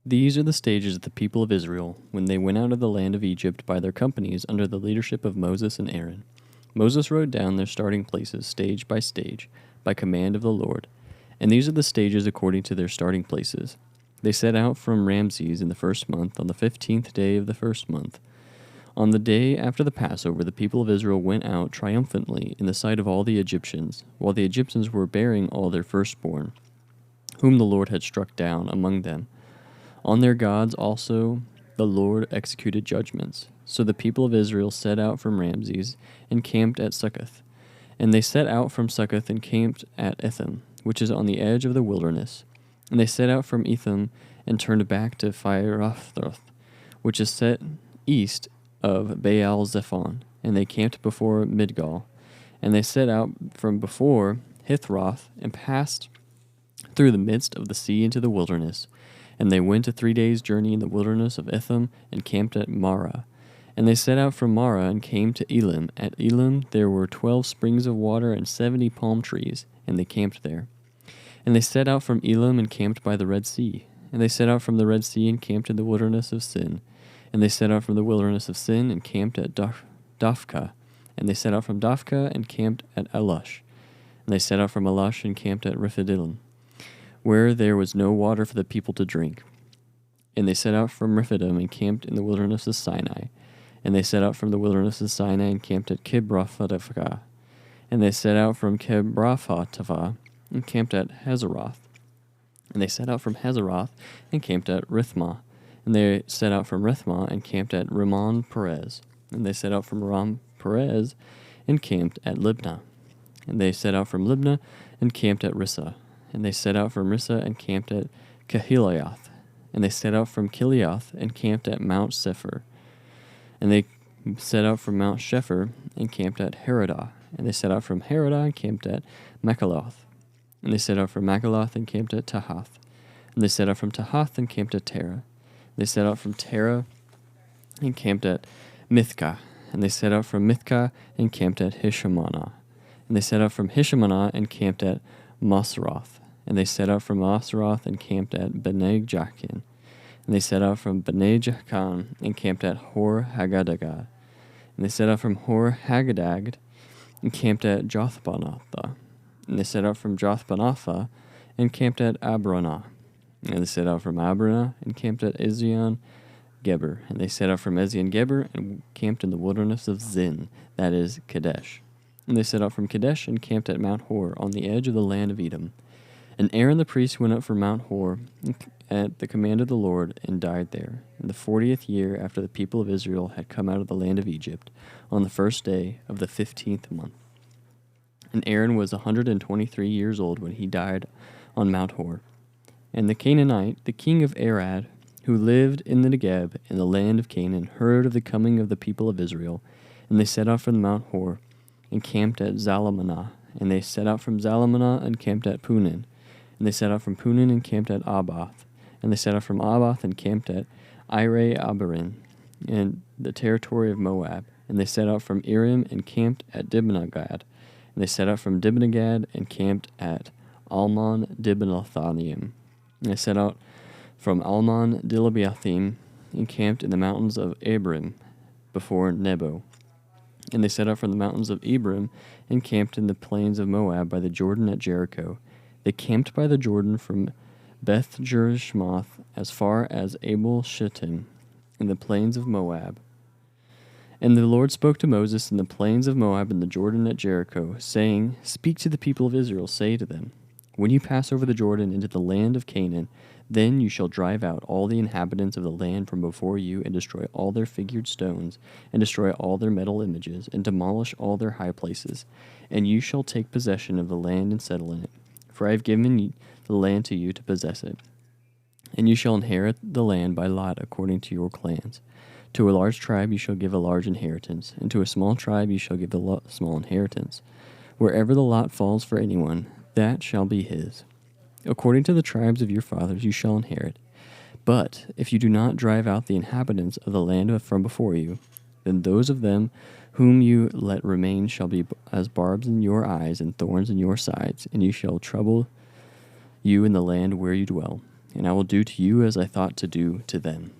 These are the stages of the people of Israel when they went out of the land of Egypt by their companies under the leadership of Moses and Aaron. Moses wrote down their starting places stage by stage, by command of the Lord. And these are the stages according to their starting places. They set out from Ramses in the first month, on the 15th day of the first month. On the day after the Passover, the people of Israel went out triumphantly in the sight of all the Egyptians, while the Egyptians were bearing all their firstborn, whom the Lord had struck down among them. On their gods also the Lord executed judgments. So the people of Israel set out from Ramses and camped at Succoth. And they set out from Succoth and camped at Etham, which is on the edge of the wilderness. And they set out from Etham and turned back to Phirathroth, which is set east of Baal Zephon. And they camped before Midgal. And they set out from before Hithroth and passed through the midst of the sea into the wilderness. And they went a 3 days' journey in the wilderness of Etham and camped at Marah. And they set out from Marah and came to Elim. At Elim there were 12 springs of water and 70 palm trees, and they camped there. And they set out from Elim and camped by the Red Sea. And they set out from the Red Sea and camped in the wilderness of Sin. And they set out from the wilderness of Sin and camped at Dophkah. And they set out from Dophkah and camped at Alush. And they set out from Alush and camped at Rephidim, where there was no water for the people to drink. And they set out from Rephidim and camped in the wilderness of Sinai. And they set out from the wilderness of Sinai and camped at Kibroth-hattaavah. And they set out from Kibroth-hattaavah and camped at Hazeroth. And they set out from Hazeroth and camped at Rithmah. And they set out from Rithmah and camped at Rimmon Perez. And they set out from Rimmon Perez and camped at Libnah. And they set out from Libnah and camped at Rissah. And they set out from Rissah and camped at Kehilioth. And they set out from Kehilioth and camped at Mount Sephir. And they set out from Mount Sephir and camped at Heradah. And they set out from Heradah and camped at Makaloth. And they set out from Makaloth and camped at Tahath. And they set out from Tahath and camped at Terah. They set out from Terah and camped at Mithkah. And they set out from Mithkah and camped at Hishmonah. And they set out from Hishmonah and camped at Moseroth. And they set out from Moseroth and camped at Bene Jaakan. And they set out from Bene Jaakan and camped at Hor Hagadagad. And they set out from Hor Hagadagad and camped at Jothbanathah. And they set out from Jothbanathah and camped at Abronah. And they set out from Abronah and camped at Ezion Geber. And they set out from Ezion Geber and camped in the wilderness of Zin, that is Kadesh. And they set out from Kadesh and camped at Mount Hor on the edge of the land of Edom. And Aaron the priest went up from Mount Hor at the command of the Lord and died there, in the 40th year after the people of Israel had come out of the land of Egypt, on the first day of the 15th month. And Aaron was 123 years old when he died on Mount Hor. And the Canaanite, the king of Arad, who lived in the Negeb in the land of Canaan, heard of the coming of the people of Israel, and they set out from Mount Hor and camped at Zalmanah. And they set out from Zalmanah and camped at Punin. And they set out from Punin and camped at Abath. And they set out from Abath and camped at Ire-Abarim, in the territory of Moab. And they set out from Irim and camped at Dibnagad. And they set out from Dibnagad and camped at Almon Diblathaim. And they set out from Almon Dilabiathim and camped in the mountains of Abrim before Nebo. And they set out from the mountains of Abrim and camped in the plains of Moab by the Jordan at Jericho. They camped by the Jordan from Beth Jeshimoth as far as Abel Shittim in the plains of Moab. And the Lord spoke to Moses in the plains of Moab and the Jordan at Jericho, saying, Speak to the people of Israel, say to them, When you pass over the Jordan into the land of Canaan, then you shall drive out all the inhabitants of the land from before you, and destroy all their figured stones, and destroy all their metal images, and demolish all their high places. And you shall take possession of the land and settle in it. For I have given the land to you to possess it. And you shall inherit the land by lot according to your clans. To a large tribe you shall give a large inheritance, and to a small tribe you shall give a small inheritance. Wherever the lot falls for anyone, that shall be his. According to the tribes of your fathers you shall inherit. But if you do not drive out the inhabitants of the land from before you, then those of them whom you let remain shall be as barbs in your eyes and thorns in your sides, and you shall trouble you in the land where you dwell. and I will do to you as I thought to do to them.